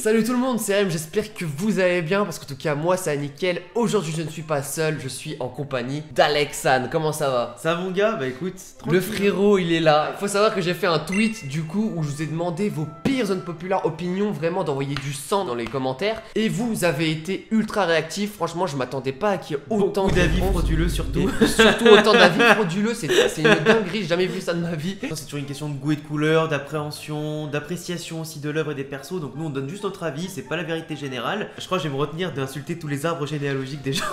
Salut tout le monde, c'est M, j'espère que vous allez bien parce qu'en tout cas moi ça nickel. Aujourd'hui je ne suis pas seul, je suis en compagnie d'Alexan. Comment ça va? Ça va mon gars? Bah écoute, le frérot il est là. Il faut savoir que j'ai fait un tweet du coup où je vous ai demandé vos pires unpopular opinions, vraiment d'envoyer du sang dans les commentaires. Et vous avez été ultra réactifs, franchement je m'attendais pas à qu'il y ait autant d'avis frauduleux surtout. Et surtout autant d'avis frauduleux, c'est une dinguerie, j'ai jamais vu ça de ma vie. C'est toujours une question de goût et de couleur, d'appréhension, d'appréciation aussi de l'œuvre et des persos. Donc nous on donne juste notre avis, c'est pas la vérité générale. Je crois que je vais me retenir d'insulter tous les arbres généalogiques des gens.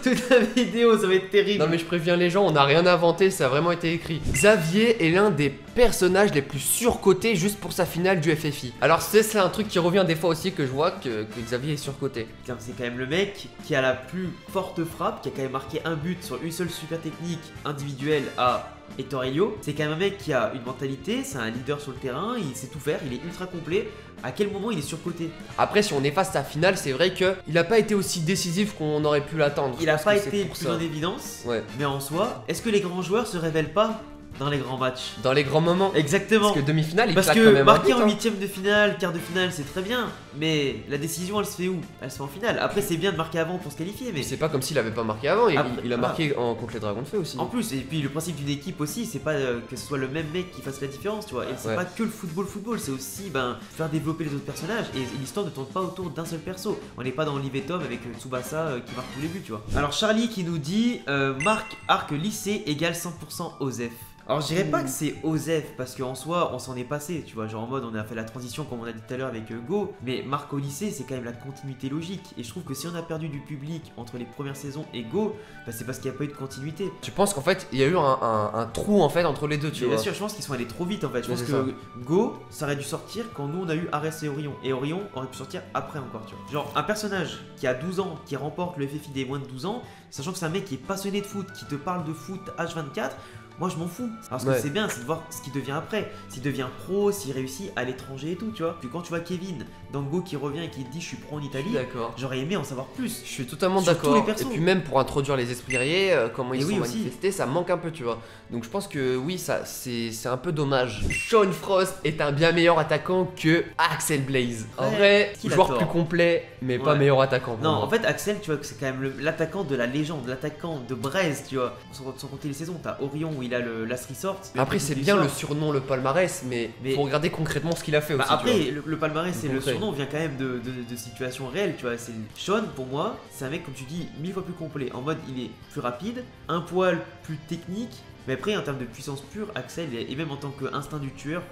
Toute la vidéo, ça va être terrible. Non mais je préviens les gens, on n'a rien inventé, ça a vraiment été écrit. Xavier est l'un des personnages les plus surcotés juste pour sa finale du FFI. Alors c'est un truc qui revient des fois aussi que je vois que Xavier est surcoté. C'est quand même le mec qui a la plus forte frappe, qui a quand même marqué un but sur une seule super technique individuelle à Héctor Elio. C'est quand même un mec qui a une mentalité, c'est un leader sur le terrain, il sait tout faire, il est ultra complet. À quel moment il est surcoté? Après si on efface sa finale, c'est vrai qu'il n'a pas été aussi décisif qu'on aurait pu l'attendre. Il n'a pas été plus en évidence, mais en soi, est-ce que les grands joueurs se révèlent pas dans les grands matchs? Dans les grands moments. Exactement. Parce que demi-finale, il Parce claque que quand même marquer un but, en huitième de finale, quart de finale, c'est très bien. Mais la décision, elle se fait où? Elle se fait en finale. Après, c'est bien de marquer avant pour se qualifier, mais c'est pas comme s'il avait pas marqué avant. Après, il a marqué contre les Dragons de Feu aussi. En plus, et puis le principe d'une équipe aussi, c'est pas que ce soit le même mec qui fasse la différence, tu vois. Et c'est pas que le football, c'est aussi faire développer les autres personnages. Et l'histoire ne tourne pas autour d'un seul perso. On n'est pas dans Olive et Tom avec Tsubasa qui marque tous les buts, tu vois. Alors Charlie qui nous dit Marc arc lycée égale 100% Osef. Alors je dirais pas que c'est Osef parce qu'en soi on s'en est passé, tu vois, genre en mode on a fait la transition comme on a dit tout à l'heure avec Go, mais Marc au lycée c'est quand même la continuité logique et je trouve que si on a perdu du public entre les premières saisons et Go, c'est parce qu'il n'y a pas eu de continuité. Tu penses qu'en fait il y a eu un trou en fait entre les deux, tu vois? Bien sûr, je pense qu'ils sont allés trop vite en fait, je pense que Go ça aurait dû sortir quand nous on a eu Arès et Orion aurait pu sortir après encore, tu vois. Genre un personnage qui a 12 ans, qui remporte le FFI des moins de 12 ans, sachant que c'est un mec qui est passionné de foot, qui te parle de foot H24, moi je m'en fous. Alors ce que c'est bien, c'est de voir ce qu'il devient après. S'il devient pro, s'il réussit à l'étranger et tout, tu vois. Puis quand tu vois Kevin dans Go qui revient et qui te dit je suis pro en Italie, j'aurais aimé en savoir plus. Je suis totalement d'accord. Et puis même pour introduire les esprits guerriers, comment ils sont manifestés, ça manque un peu, tu vois. Donc je pense que oui, ça c'est un peu dommage. Sean Frost est un bien meilleur attaquant que Axel Blaze. En vrai, joueur plus complet, mais pas meilleur attaquant. Non, en fait Axel, tu vois que c'est quand même l'attaquant de la légende, l'attaquant de Brest, tu vois. Sans compter les saisons, t'as Orion où il a le Last Resort. Après c'est bien le surnom, le palmarès, mais faut regarder concrètement ce qu'il a fait aussi. Après le palmarès et le surnom vient quand même de situations réelles, tu vois. Sean pour moi c'est un mec comme tu dis 1000 fois plus complet, en mode il est plus rapide, un poil plus technique. Mais après, en termes de puissance pure, Axel, et même en tant qu'instinct du tueur,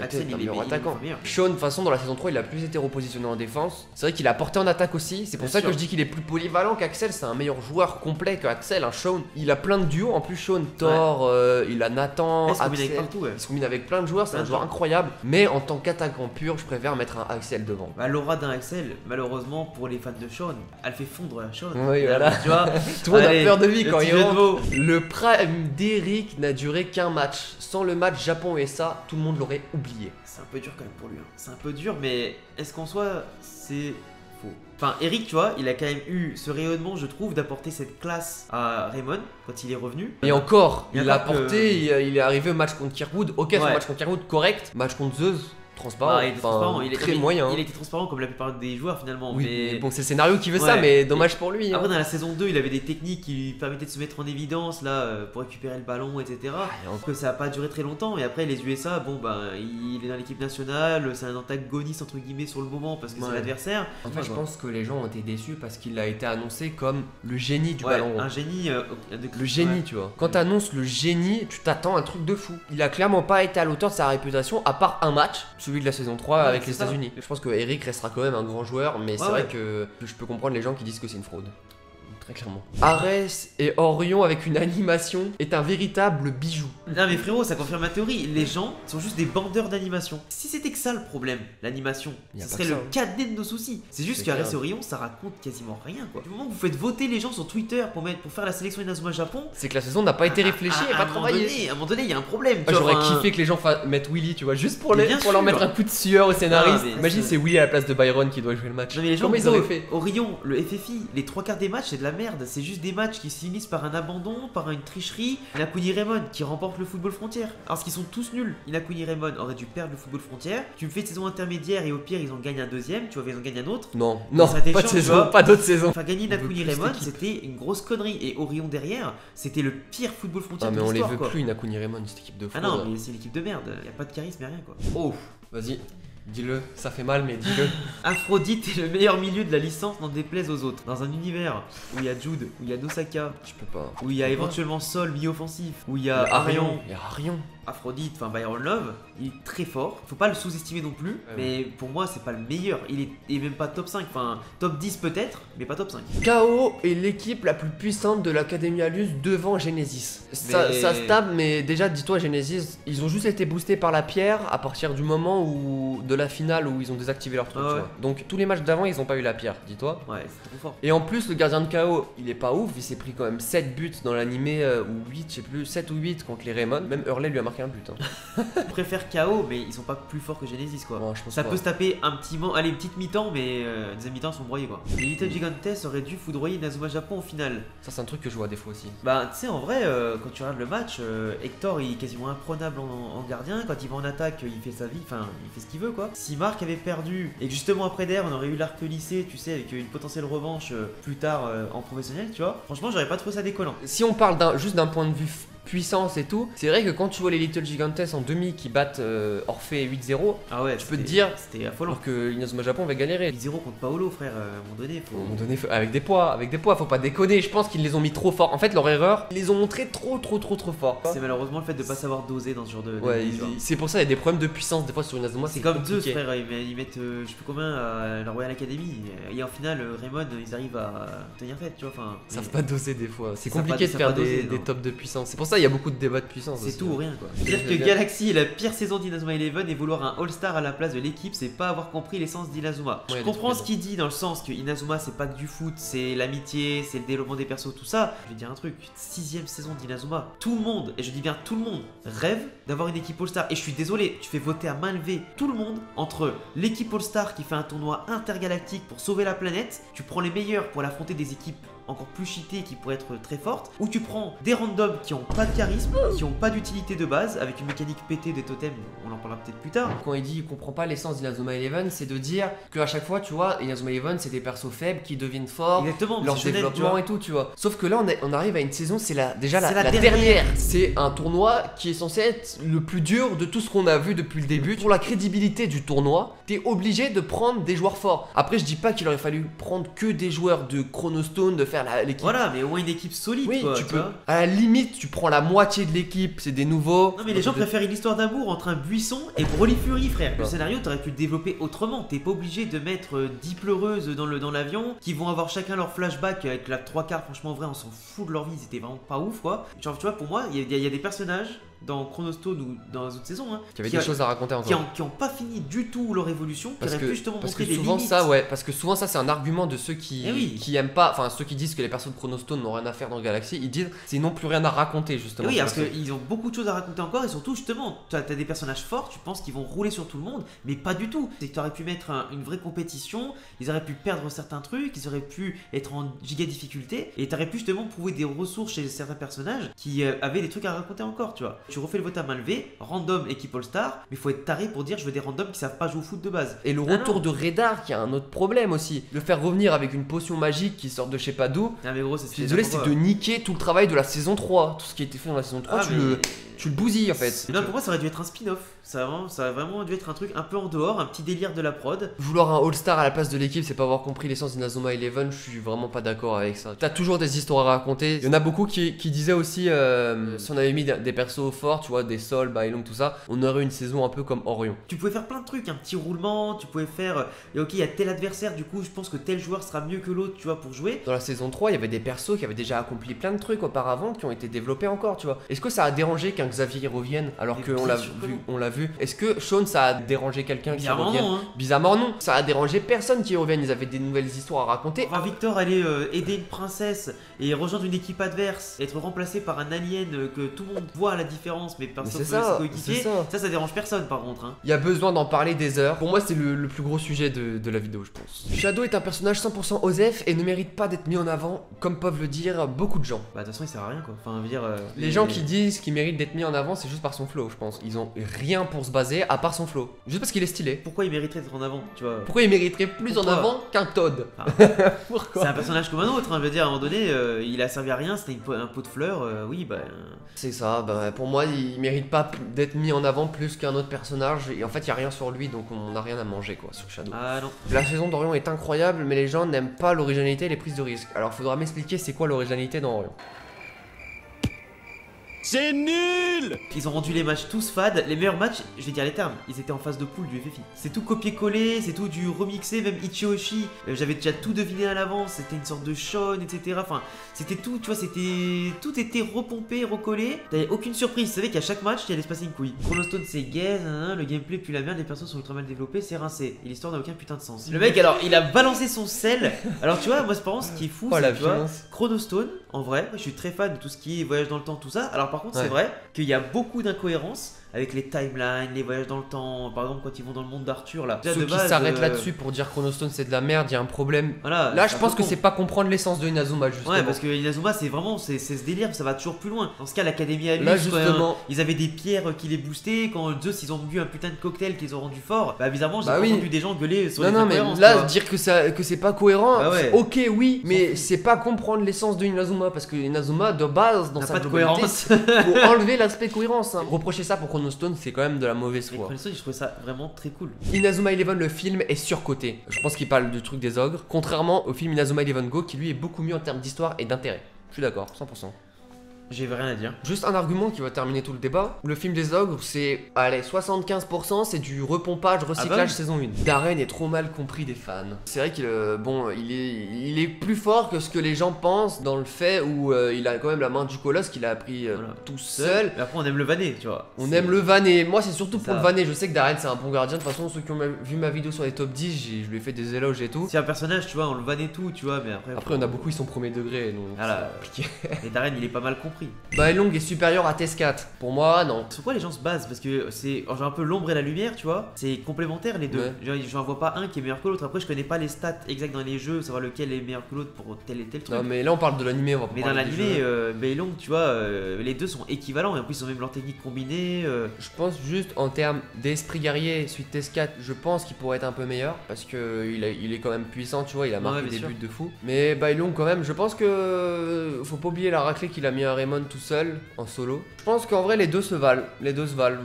Axel, il est meilleur attaquant. Sean, de toute façon, dans la saison 3, il a plus été repositionné en défense. C'est vrai qu'il a porté en attaque aussi. C'est pour ça que je dis qu'il est plus polyvalent qu'Axel. C'est un meilleur joueur complet qu'Axel. Sean, il a plein de duos. En plus, Sean, Thor, il a Nathan, Axel. Il se combine avec plein de joueurs. C'est un joueur incroyable. Mais en tant qu'attaquant pur, je préfère mettre un Axel devant. L'aura d'un Axel, malheureusement, pour les fans de Sean, elle fait fondre Sean. Oui, voilà. Tu vois, tout le monde a peur de lui quand il rentre. Le prime d'Eric n'a duré qu'un match. Sans le match Japon-USA, tout le monde l'aurait oublié. C'est un peu dur quand même pour lui. C'est un peu dur, mais est-ce qu'en soi, c'est faux? Enfin, Eric, tu vois, il a quand même eu ce rayonnement, je trouve, d'apporter cette classe à Raymond quand il est revenu. Et encore, il l'a apporté, il est arrivé au match contre Kirkwood. Ok, son match contre Kirkwood, correct. Match contre Zeus, transparent, il était transparent, il est très moyen. Il était transparent comme la plupart des joueurs finalement. Oui, mais bon, c'est le scénario qui veut ça, mais dommage pour lui. Après, dans la saison 2, il avait des techniques qui lui permettaient de se mettre en évidence là pour récupérer le ballon, etc. Que ça n'a pas duré très longtemps. Et après, les USA, bon, il est dans l'équipe nationale, c'est un antagoniste entre guillemets sur le moment parce que c'est l'adversaire. En fait, je pense que les gens ont été déçus parce qu'il a été annoncé comme le génie du ballon. Un génie. Le génie, tu vois. Quand t'annonces le génie, tu t'attends à un truc de fou. Il a clairement pas été à l'auteur de sa réputation, à part un match, celui de la saison 3 avec les États-Unis. Je pense que Eric restera quand même un grand joueur, mais c'est vrai que je peux comprendre les gens qui disent que c'est une fraude. Très clairement. Arès et Orion avec une animation est un véritable bijou. Non mais frérot, ça confirme ma théorie. Les gens sont juste des bandeurs d'animation. Si c'était que ça le problème, l'animation, ce serait le cadet de nos soucis. C'est juste qu'Arès et Orion, ça raconte quasiment rien quoi. Du moment que vous faites voter les gens sur Twitter pour faire la sélection Inazuma Japon, c'est que la saison n'a pas été réfléchie et pas travaillée. À un moment donné, il y a un problème. J'aurais kiffé que les gens mettent Willy, tu vois, juste pour leur mettre un coup de sueur au scénariste. Imagine c'est Willy à la place de Byron qui doit jouer le match. Non mais les gens, comment ils auraient fait? Orion, le FFI, les 3 quarts des matchs, c'est de la la merde. C'est juste des matchs qui se finissent par un abandon, par une tricherie. Inakuni Raymond qui remporte le football frontière. Alors qu'ils sont tous nuls. Inakuni Raymond aurait dû perdre le football frontière. Tu me fais une saison intermédiaire et au pire ils en gagnent un deuxième. Tu vois, ils en gagnent un autre. Non, pas de chiant, saison, pas d'autres saisons. Enfin, gagner Inakuni Raymond, c'était une grosse connerie. Et Orion derrière, c'était le pire football frontière de l'histoire. Mais on les veut plus, Inakuni Raymond, cette équipe de fou. Ah non, mais c'est l'équipe de merde. Y a pas de charisme, rien quoi. Oh, vas-y. Dis-le, ça fait mal mais dis-le. Aphrodite est le meilleur milieu de la licence, n'en déplaise aux autres. Dans un univers où il y a Jude, où il y a Nosaka, je peux pas. Où il y a éventuellement Sol, mi-offensif, où il y a Arion. Il y a Arion. Aphrodite, enfin Byron Love, il est très fort. Faut pas le sous-estimer non plus, mais pour moi c'est pas le meilleur. Il est même pas top 5, enfin top 10 peut-être, mais pas top 5. KO est l'équipe la plus puissante de l'Académie Alus devant Genesis. Ça se tape, mais déjà dis-toi Genesis, ils ont juste été boostés par la pierre à partir du moment de la finale où ils ont désactivé leur truc. Tu vois. Donc tous les matchs d'avant ils ont pas eu la pierre, dis-toi. Ouais, c'est trop fort. Et en plus le gardien de KO, il est pas ouf, il s'est pris quand même 7 buts dans l'animé ou 8, je sais plus, 7 ou 8 contre les Raymond. Même Hurley lui a marqué un but. Je préfère KO, mais ils sont pas plus forts que Genesis quoi. Bon, je pense ça peut se taper un petit moment, allez, petite mi-temps, mais deuxième mi-temps sont broyés quoi. Les Little Gigantes auraient dû foudroyer Inazuma Japon au final. Ça, c'est un truc que je vois des fois aussi. Bah, tu sais, en vrai, quand tu regardes le match, Hector il est quasiment imprenable en gardien. Quand il va en attaque, il fait sa vie, enfin, il fait ce qu'il veut quoi. Si Marc avait perdu et que justement après derrière on aurait eu l'arc lycée, tu sais, avec une potentielle revanche plus tard en professionnel, tu vois, franchement, j'aurais pas trouvé ça décollant. Si on parle juste d'un point de vue puissance et tout, c'est vrai que quand tu vois les Little Gigantes en demi qui battent Orphée 8-0, ah ouais, tu peux te dire c'était affolant. Alors que Inazuma Japon va galérer. 8-0 contre Paolo, frère, à un moment donné, avec des poids, faut pas déconner. Je pense qu'ils les ont mis trop fort. En fait, leur erreur, ils les ont montré trop fort. C'est malheureusement le fait de pas savoir doser dans ce genre de. Ouais, c'est pour ça il y a des problèmes de puissance des fois sur Inazuma. C'est comme Zeus, frère, ils mettent je sais plus combien à la Royal Academy et en finale, Raymond, ils arrivent à tenir tête, tu vois. Enfin, ils savent pas doser des fois. C'est compliqué de faire des tops de puissance. C'est pour ça il y a beaucoup de débats de puissance. C'est tout ou rien quoi. Dire que Galaxy est la pire saison d'Inazuma Eleven et vouloir un All-Star à la place de l'équipe, c'est pas avoir compris l'essence d'Inazuma. Je comprends ce qu'il dit dans le sens que Inazuma c'est pas que du foot, c'est l'amitié, c'est le développement des persos, tout ça. Je vais dire un truc, 6ème saison d'Inazuma, tout le monde, et je dis bien tout le monde, rêve d'avoir une équipe All-Star. Et je suis désolé, tu fais voter à main levée tout le monde entre l'équipe All-Star qui fait un tournoi intergalactique pour sauver la planète, tu prends les meilleurs pour l'affronter des équipes encore plus cheatées qui pourraient être très fortes, ou tu prends des randoms qui ont pas de charisme, qui ont pas d'utilité de base, avec une mécanique pétée des totems, on en parlera peut-être plus tard. Quand il dit il comprend pas l'essence d'Inazuma Eleven, c'est de dire qu'à chaque fois, tu vois, Inazuma Eleven c'est des persos faibles qui deviennent forts, exactement, leur développement et tout, tu vois. Sauf que là on arrive à une saison, c'est la dernière. C'est un tournoi qui est censé être le plus dur de tout ce qu'on a vu depuis le début. Pour la crédibilité du tournoi, t'es obligé de prendre des joueurs forts. Après je dis pas qu'il aurait fallu prendre que des joueurs de Chronostone, de faire l'équipe. Voilà, mais au moins une équipe solide. Oui, quoi, tu peux. À la limite, tu prends la moitié de l'équipe, c'est des nouveaux. Non, mais les gens préfèrent une histoire d'amour entre un buisson et Broly Fury, frère. Le scénario, t'aurais pu le développer autrement. T'es pas obligé de mettre 10 pleureuses dans l'avion qui vont avoir chacun leur flashback avec la 3/4. Franchement, en vrai, on s'en fout de leur vie. C'était vraiment pas ouf, quoi. Genre, tu vois, pour moi, il y a des personnages dans Chronostone ou dans les autres saisons qui avaient des choses à raconter encore, qui ont pas fini du tout leur évolution, qui auraient pu justement montrer des souvent limites. Parce que souvent ça c'est un argument de ceux qui aiment pas, enfin ceux qui disent que les persos de Chronostone n'ont rien à faire dans Galaxy, ils disent c'est non plus rien à raconter justement. Et oui, parce qu'ils ont beaucoup de choses à raconter encore, et surtout justement t'as des personnages forts, tu penses qu'ils vont rouler sur tout le monde, mais pas du tout. C'est que t'aurais pu mettre une vraie compétition, ils auraient pu perdre certains trucs, ils auraient pu être en giga difficulté, et t'aurais pu justement prouver des ressources chez certains personnages qui avaient des trucs à raconter encore, tu vois. Tu refais le vote à main levée, random équipe All-Star, mais faut être taré pour dire je veux des randoms qui savent pas jouer au foot de base. Et le retour de Redar qui a un autre problème aussi, le faire revenir avec une potion magique qui sort de je sais pas d'où. Ah mais gros, c'est désolé, c'est de niquer tout le travail de la saison 3. Tout ce qui a été fait dans la saison 3, tu le bousilles en fait. Non, pour moi ça aurait dû être un spin-off. Ça a vraiment dû être un truc un peu en dehors, un petit délire de la prod. Vouloir un All-Star à la place de l'équipe, c'est pas avoir compris l'essence d'Inazuma Eleven. Je suis vraiment pas d'accord avec ça. T'as toujours des histoires à raconter. Il y en a beaucoup qui disaient aussi si on avait mis des persos forts, tu vois, des Sol, Bailong, tout ça, on aurait une saison un peu comme Orion. Tu pouvais faire plein de trucs, un petit roulement, tu pouvais faire et ok, il y a tel adversaire, du coup je pense que tel joueur sera mieux que l'autre, tu vois, pour jouer. Dans la saison 3, il y avait des persos qui avaient déjà accompli plein de trucs auparavant qui ont été développés encore, tu vois. Est-ce que ça a dérangé qu'un Xavier revienne alors qu'on l'a vu. Est-ce que Sean ça a dérangé quelqu'un qui Bizarrement revienne? non, hein. Bizarrement non. Ça a dérangé personne qui revienne. Ils avaient des nouvelles histoires à raconter. Voir Victor aller aider une princesse et rejoindre une équipe adverse, être remplacé par un alien que tout le monde voit la différence, mais personne ne c'est peut ça, se coéquipier, c'est ça dérange personne par contre. Hein. Il y a besoin d'en parler des heures. Pour moi, c'est le plus gros sujet de la vidéo, je pense. Shadow est un personnage 100% OSEF et ne mérite pas d'être mis en avant, comme peuvent le dire beaucoup de gens. Bah de toute façon il sert à rien quoi. Enfin je veux dire. Les gens qui disent qu'il mérite d'être mis en avant, c'est juste par son flow, je pense. Ils ont rien pour se baser à part son flow. Juste parce qu'il est stylé. Pourquoi il mériterait d'être en avant, tu vois? Pourquoi il mériterait plus en Pourquoi avant qu'un Todd? C'est un personnage comme un autre, hein. Je veux dire, à un moment donné, il a servi à rien, c'était un pot de fleurs, oui, bah. C'est ça, bah, pour moi, il mérite pas d'être mis en avant plus qu'un autre personnage. Et en fait, il y a rien sur lui, donc on a rien à manger quoi sur Shadow. Ah non. La saison d'Orion est incroyable, mais les gens n'aiment pas l'originalité et les prises de risque. Alors, faudra m'expliquer c'est quoi l'originalité dans Orion. C'est nul! Ils ont rendu les matchs tous fades. Les meilleurs matchs, je vais dire les termes, ils étaient en phase de poule du FFI. C'est tout copier-coller, c'est tout du remixé, même Ichioshi. J'avais déjà tout deviné à l'avance, c'était une sorte de Sean, etc. Enfin, c'était tout, tu vois, tout était repompé, recollé. T'avais aucune surprise, tu savais qu'à chaque match, il allait se passer une couille. Chronostone, c'est gaze, le gameplay pue la merde, les persos sont ultra mal développés, c'est rincé. Et l'histoire n'a aucun putain de sens. Le mec, alors, il a balancé son sel. Alors, tu vois, moi, c'est ce qui est fou, c'est, tu vois, Chronostone, en vrai, je suis très fan de tout ce qui est voyage dans le temps, tout ça. Alors, par contre, c'est vrai qu'il y a beaucoup d'incohérences avec les timelines, les voyages dans le temps. Par exemple, quand ils vont dans le monde d'Arthur, là. Ceux qui s'arrêtent là-dessus pour dire Chronostone c'est de la merde, il y a un problème. Voilà, là, je pense que c'est pas comprendre l'essence de Inazuma, justement. Ouais, parce que Inazuma, c'est vraiment c'est ce délire, ça va toujours plus loin. Dans ce cas, l'Académie à lui, là, justement, ils avaient des pierres qui les boostaient. Quand Zeus, ils ont bu un putain de cocktail qu'ils ont rendu fort. Bah, bizarrement, j'ai pas entendu des gens gueuler sur les incohérences. Mais là, dire que c'est pas cohérent, bah ouais. Ok, oui, mais c'est pas comprendre l'essence de Inazuma, parce que Inazuma, de base, dans sa globalité, faut enlever l'aspect cohérence. Hein. Reprocher ça pour Chronostone, c'est quand même de la mauvaise foi. Chronostone, je trouvais ça vraiment très cool. Inazuma Eleven, le film, est surcoté. Je pense qu'il parle du truc des ogres, contrairement au film Inazuma Eleven Go, qui lui est beaucoup mieux en termes d'histoire et d'intérêt. Je suis d'accord, 100%. J'ai rien à dire. Juste un argument qui va terminer tout le débat. Le film des ogres, c'est, allez, 75%, c'est du repompage, recyclage saison 1. Darren est trop mal compris des fans. C'est vrai qu'il il est plus fort que ce que les gens pensent dans le fait où il a quand même la main du colosse qu'il a appris tout seul. Mais après, on aime le vanner, tu vois. On aime le vanner. Moi, c'est surtout pour le vanner. Je sais que Darren, c'est un bon gardien. De toute façon, ceux qui ont vu ma vidéo sur les top 10, je lui ai fait des éloges et tout. C'est un personnage, tu vois, on le vanne et tout, tu vois, mais après. Après, on a beaucoup, ils sont premier degré. Donc voilà. Et Darren, il est pas mal compris. Baelong est supérieur à Tescat. Pour moi, non. Sur quoi les gens se basent? Parce que c'est genre un peu l'ombre et la lumière, tu vois. C'est complémentaire les deux. Ouais. J'en vois pas un qui est meilleur que l'autre. Après, je connais pas les stats exactes dans les jeux, savoir lequel est meilleur que l'autre pour tel et tel truc. Non, mais là, on parle de l'animé, on va pas mais dans l'animé, Baelong, tu vois, les deux sont équivalents et en plus, ils ont même leur technique combinée. Je pense juste en termes d'esprit guerrier, suite Tescat, je pense qu'il pourrait être un peu meilleur parce que il est quand même puissant, tu vois. Il a marqué des buts de fou. Mais Baelong, quand même, je pense que faut pas oublier la raclée qu'il a mis à Raymond tout seul en solo. Je pense qu'en vrai les deux se valent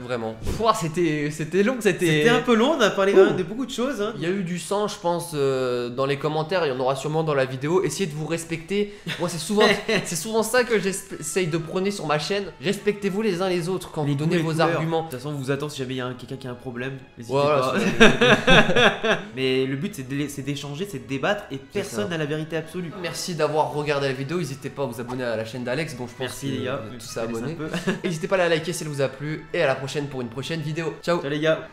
vraiment. Ouah, c'était long, c'était un peu long, on a parlé quand même de beaucoup de choses. Hein. Il y a eu du sang, je pense, dans les commentaires, il y en aura sûrement dans la vidéo. Essayez de vous respecter. Moi, c'est souvent ça que j'essaye de prôner sur ma chaîne. Respectez-vous les uns les autres quand vous donnez vos arguments. De toute façon, on vous attend si jamais il y a quelqu'un qui a un problème. N'hésitez pas. Mais le but c'est d'échanger, c'est de débattre et personne n'a la vérité absolue. Merci d'avoir regardé la vidéo. N'hésitez pas à vous abonner à la chaîne d'Alex. Bon, je pense merci les gars, tous à abonner. N'hésitez pas à la liker si elle vous a plu et à la prochaine pour une prochaine vidéo. Ciao. Ciao les gars.